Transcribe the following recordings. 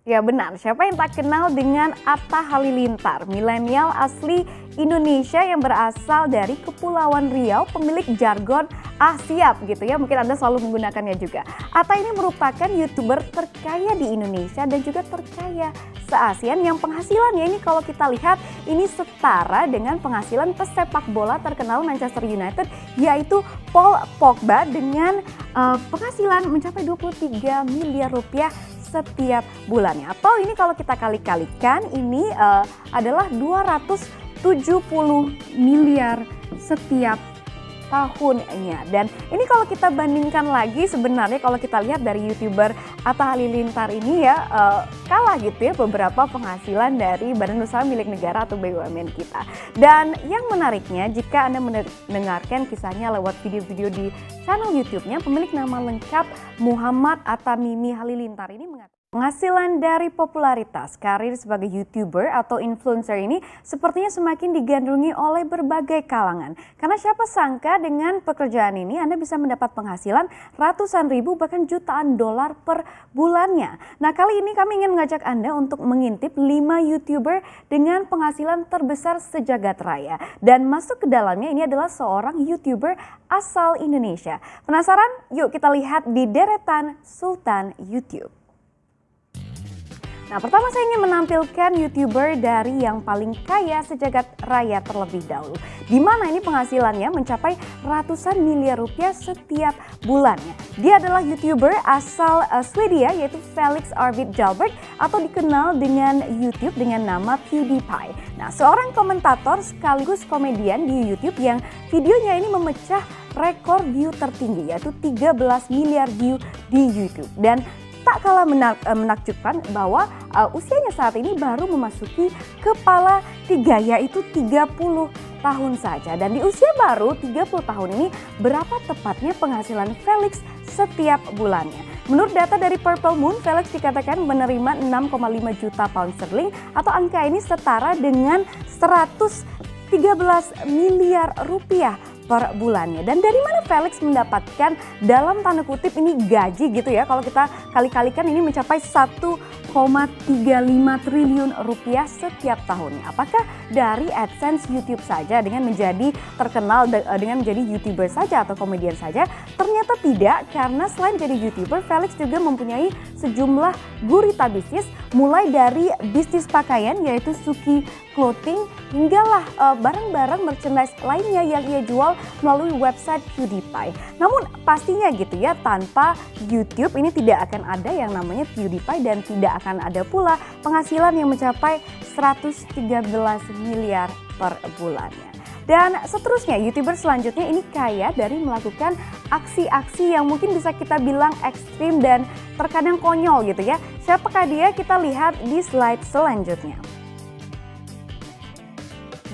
Ya benar, siapa yang tak kenal dengan Atta Halilintar, milenial asli Indonesia yang berasal dari Kepulauan Riau, pemilik jargon "ah siap" gitu ya, mungkin Anda selalu menggunakannya juga. Atta ini merupakan YouTuber terkaya di Indonesia dan juga terkaya se-ASEAN yang penghasilannya ini kalau kita lihat ini setara dengan penghasilan pesepak bola terkenal Manchester United, yaitu Paul Pogba dengan penghasilan mencapai 23 miliar rupiah setiap bulannya. Atau ini kalau kita kali-kalikan ini adalah 270 miliar setiap tahunnya. Dan ini kalau kita bandingkan lagi sebenarnya kalau kita lihat dari YouTuber Atta Halilintar ini ya kalah gitu ya beberapa penghasilan dari badan usaha milik negara atau BUMN kita. Dan yang menariknya jika Anda mendengarkan kisahnya lewat video-video di channel YouTube-nya, pemilik nama lengkap Muhammad Atta Mimi Halilintar ini mengatakan penghasilan dari popularitas karir sebagai YouTuber atau influencer ini sepertinya semakin digandrungi oleh berbagai kalangan. Karena siapa sangka dengan pekerjaan ini Anda bisa mendapat penghasilan ratusan ribu bahkan jutaan dolar per bulannya. Nah, kali ini kami ingin mengajak Anda untuk mengintip 5 YouTuber dengan penghasilan terbesar sejagat raya. Dan masuk ke dalamnya ini adalah seorang YouTuber asal Indonesia. Penasaran? Yuk kita lihat di deretan Sultan YouTube. Nah, pertama saya ingin menampilkan YouTuber dari yang paling kaya sejagat raya terlebih dahulu. Di mana ini penghasilannya mencapai ratusan miliar rupiah setiap bulannya. Dia adalah YouTuber asal Swedia yaitu Felix Arvid Jalberg atau dikenal dengan YouTube dengan nama PewDiePie. Nah, seorang komentator sekaligus komedian di YouTube yang videonya ini memecah rekor view tertinggi yaitu 13 miliar view di YouTube. Dan tak kalah menakjubkan bahwa usianya saat ini baru memasuki kepala 3 yaitu 30 tahun saja. Dan di usia baru 30 tahun ini berapa tepatnya penghasilan Felix setiap bulannya? Menurut data dari Purple Moon, Felix dikatakan menerima 6,5 juta pound sterling atau angka ini setara dengan 113 miliar rupiah per bulannya. Dan dari mana Felix mendapatkan dalam tanda kutip ini gaji gitu ya, kalau kita kali-kalikan ini mencapai 1,35 triliun rupiah setiap tahunnya. Apakah dari AdSense YouTube saja dengan menjadi terkenal dengan menjadi YouTuber saja atau komedian saja? Ternyata tidak, karena selain jadi YouTuber, Felix juga mempunyai sejumlah gurita bisnis, mulai dari bisnis pakaian yaitu Suki Clothing hinggalah barang-barang merchandise lainnya yang ia jual melalui website PewDiePie. Namun pastinya gitu ya, tanpa YouTube ini tidak akan ada yang namanya PewDiePie dan tidak akan ada pula penghasilan yang mencapai 113 miliar per bulannya. Dan seterusnya YouTuber selanjutnya ini kaya dari melakukan aksi-aksi yang mungkin bisa kita bilang ekstrim dan terkadang konyol gitu ya. Siapakah dia? Kita lihat di slide selanjutnya.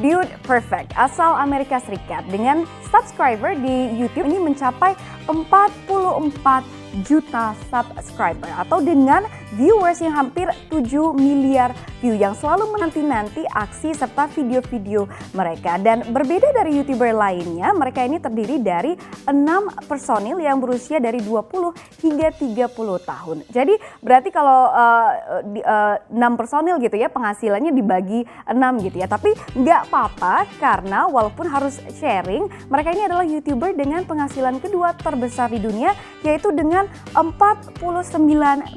Dude Perfect asal Amerika Serikat dengan subscriber di YouTube ini mencapai 44 juta subscriber atau dengan viewers yang hampir 7 miliar view yang selalu menanti-nanti aksi serta video-video mereka. Dan berbeda dari YouTuber lainnya, mereka ini terdiri dari 6 personil yang berusia dari 20 hingga 30 tahun. Jadi berarti kalau 6 personil gitu ya, penghasilannya dibagi 6 gitu ya. Tapi nggak apa-apa karena walaupun harus sharing, mereka ini adalah YouTuber dengan penghasilan kedua terbesar di dunia yaitu dengan 49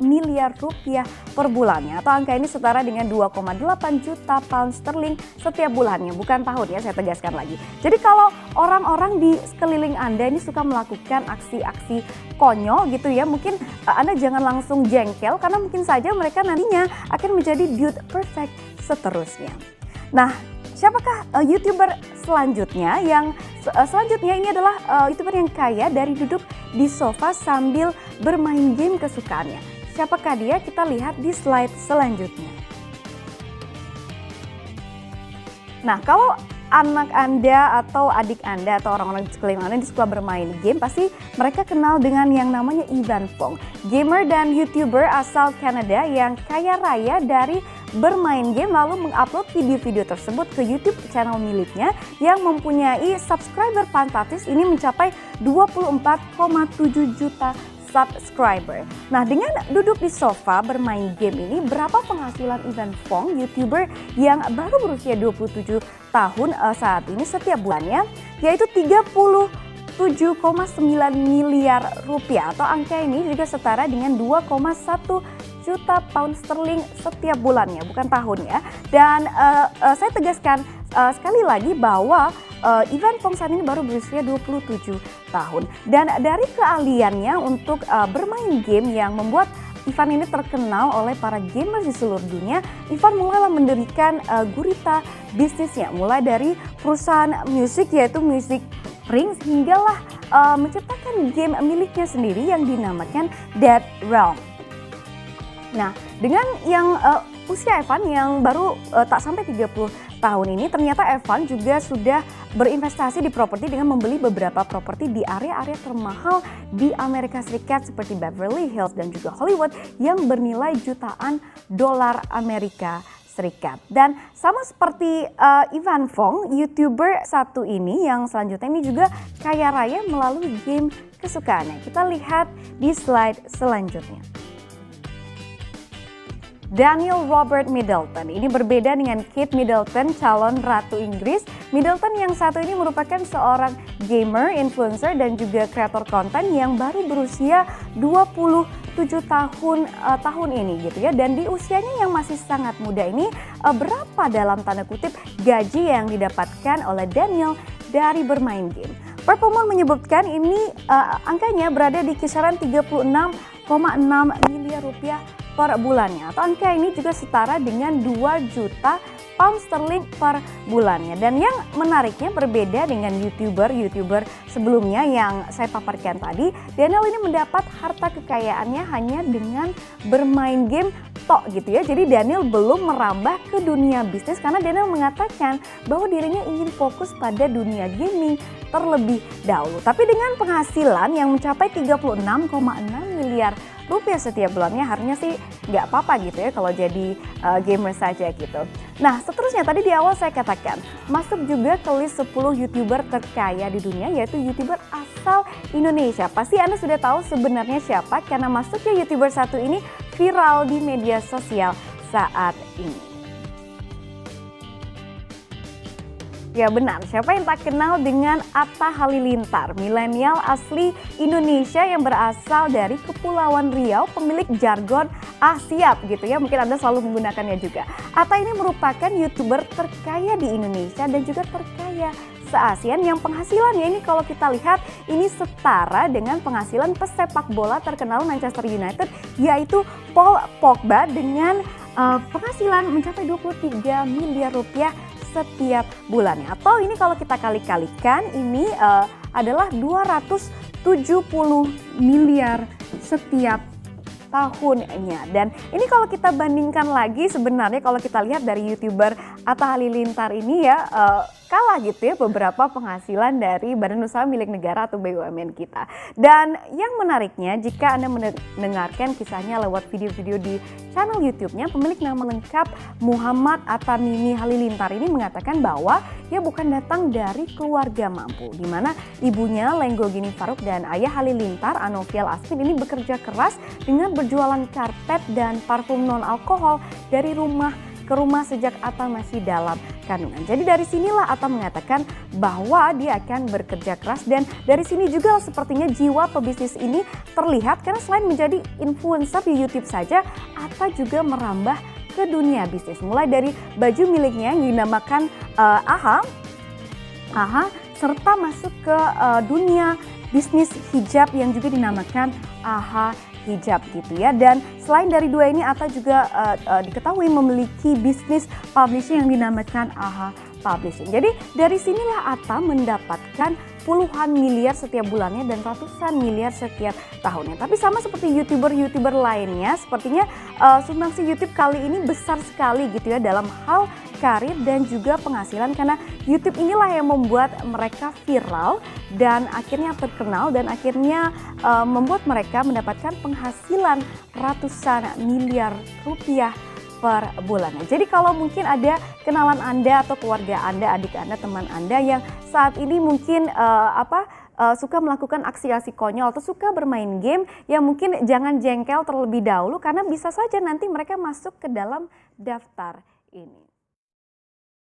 miliar rupiah per bulannya atau angka ini setara dengan 2,8 juta pound sterling setiap bulannya, bukan tahun ya, saya tegaskan lagi. Jadi kalau orang-orang di sekeliling Anda ini suka melakukan aksi-aksi konyol gitu ya, mungkin Anda jangan langsung jengkel karena mungkin saja mereka nantinya akan menjadi Dude Perfect seterusnya. Nah, siapakah YouTuber selanjutnya? Yang selanjutnya ini adalah YouTuber yang kaya dari duduk di sofa sambil bermain game kesukaannya. Siapakah dia? Kita lihat di slide selanjutnya. Nah, kalau anak Anda atau adik Anda atau orang-orang di sekeliling Anda yang suka bermain game, pasti mereka kenal dengan yang namanya Ivan Fong. Gamer dan YouTuber asal Kanada yang kaya raya dari bermain game lalu mengupload video-video tersebut ke YouTube channel miliknya yang mempunyai subscriber fantastis ini mencapai 24,7 juta subscriber. Nah, dengan duduk di sofa bermain game ini, berapa penghasilan Ivan Fong, YouTuber yang baru berusia 27 tahun saat ini setiap bulannya, yaitu 37,9 miliar rupiah, atau angka ini juga setara dengan 2,1 juta pound sterling setiap bulannya, bukan tahun ya. Dan saya tegaskan sekali lagi bahwa Ivan Fong saat ini baru berusia 27 tahun. Dan dari keahliannya untuk bermain game yang membuat Ivan ini terkenal oleh para gamers di seluruh dunia, Ivan mulailah mendirikan gurita bisnisnya, mulai dari perusahaan musik yaitu Music Rings, hinggalah menciptakan game miliknya sendiri yang dinamakan Dead Realm. Nah, dengan yang usia Evan yang baru tak sampai 30 tahun ini, ternyata Evan juga sudah berinvestasi di properti dengan membeli beberapa properti di area-area termahal di Amerika Serikat seperti Beverly Hills dan juga Hollywood yang bernilai jutaan dolar Amerika Serikat. Dan sama seperti Ivan Fong, YouTuber satu ini yang selanjutnya ini juga kaya raya melalui game kesukaannya. Kita lihat di slide selanjutnya. Daniel Robert Middleton ini berbeda dengan Kate Middleton, calon Ratu Inggris. Middleton yang satu ini merupakan seorang gamer, influencer, dan juga kreator konten yang baru berusia 27 tahun ini gitu ya. Dan di usianya yang masih sangat muda ini, berapa dalam tanda kutip gaji yang didapatkan oleh Daniel dari bermain game? Performer menyebutkan ini angkanya berada di kisaran 36,6 miliar rupiah per bulannya, atau angka ini juga setara dengan 2 juta pound sterling per bulannya. Dan yang menariknya berbeda dengan YouTuber sebelumnya yang saya paparkan tadi, Daniel ini mendapat harta kekayaannya hanya dengan bermain game tok gitu ya. Jadi Daniel belum merambah ke dunia bisnis karena Daniel mengatakan bahwa dirinya ingin fokus pada dunia gaming terlebih dahulu. Tapi dengan penghasilan yang mencapai 36,6 miliar rupiah setiap bulannya, harusnya sih nggak apa-apa gitu ya kalau jadi gamer saja gitu. Nah, seterusnya tadi di awal saya katakan masuk juga ke list 10 YouTuber terkaya di dunia, yaitu YouTuber asal Indonesia. Pasti Anda sudah tahu sebenarnya siapa karena masuknya YouTuber satu ini viral di media sosial saat ini. Ya benar, siapa yang tak kenal dengan Atta Halilintar, milenial asli Indonesia yang berasal dari Kepulauan Riau, pemilik jargon siap gitu ya, mungkin Anda selalu menggunakannya juga. Atta ini merupakan YouTuber terkaya di Indonesia dan juga terkaya se-ASEAN yang penghasilannya ini kalau kita lihat ini setara dengan penghasilan pesepak bola terkenal Manchester United, yaitu Paul Pogba dengan penghasilan mencapai 23 miliar rupiah setiap bulannya. Atau ini kalau kita kali-kalikan ini adalah 270 miliar setiap tahunnya. Dan ini kalau kita bandingkan lagi, sebenarnya kalau kita lihat dari YouTuber Atta Halilintar ini ya kalah gitu ya beberapa penghasilan dari Badan Usaha Milik Negara atau BUMN kita. Dan yang menariknya jika Anda mendengarkan kisahnya lewat video-video di channel YouTube-nya, pemilik nama lengkap Muhammad Atta Mimi Halilintar ini mengatakan bahwa ia bukan datang dari keluarga mampu, di mana ibunya Lenggo Gini Faruk dan ayah Halilintar Anovial Asmin ini bekerja keras dengan berjualan karpet dan parfum non-alkohol dari rumah ke rumah sejak Atta masih dalam kandungan. Jadi dari sinilah Atta mengatakan bahwa dia akan bekerja keras, dan dari sini juga sepertinya jiwa pebisnis ini terlihat karena selain menjadi influencer di YouTube saja, Atta juga merambah ke dunia bisnis. Mulai dari baju miliknya yang dinamakan AHA, serta masuk ke dunia bisnis hijab yang juga dinamakan AHA Hijab gitu ya. Dan selain dari dua ini, Atta juga diketahui memiliki bisnis publishing yang dinamakan AHA Publishing. Jadi dari sinilah Atta mendapatkan puluhan miliar setiap bulannya dan ratusan miliar setiap tahunnya. Tapi sama seperti YouTuber lainnya, sepertinya sumbangsi YouTube kali ini besar sekali gitu ya dalam hal karir dan juga penghasilan, karena YouTube inilah yang membuat mereka viral dan akhirnya terkenal dan akhirnya membuat mereka mendapatkan penghasilan ratusan miliar rupiah per bulannya. Jadi kalau mungkin ada kenalan Anda atau keluarga Anda, adik Anda, teman Anda yang saat ini mungkin suka melakukan aksi-aksi konyol atau suka bermain game, ya mungkin jangan jengkel terlebih dahulu karena bisa saja nanti mereka masuk ke dalam daftar ini.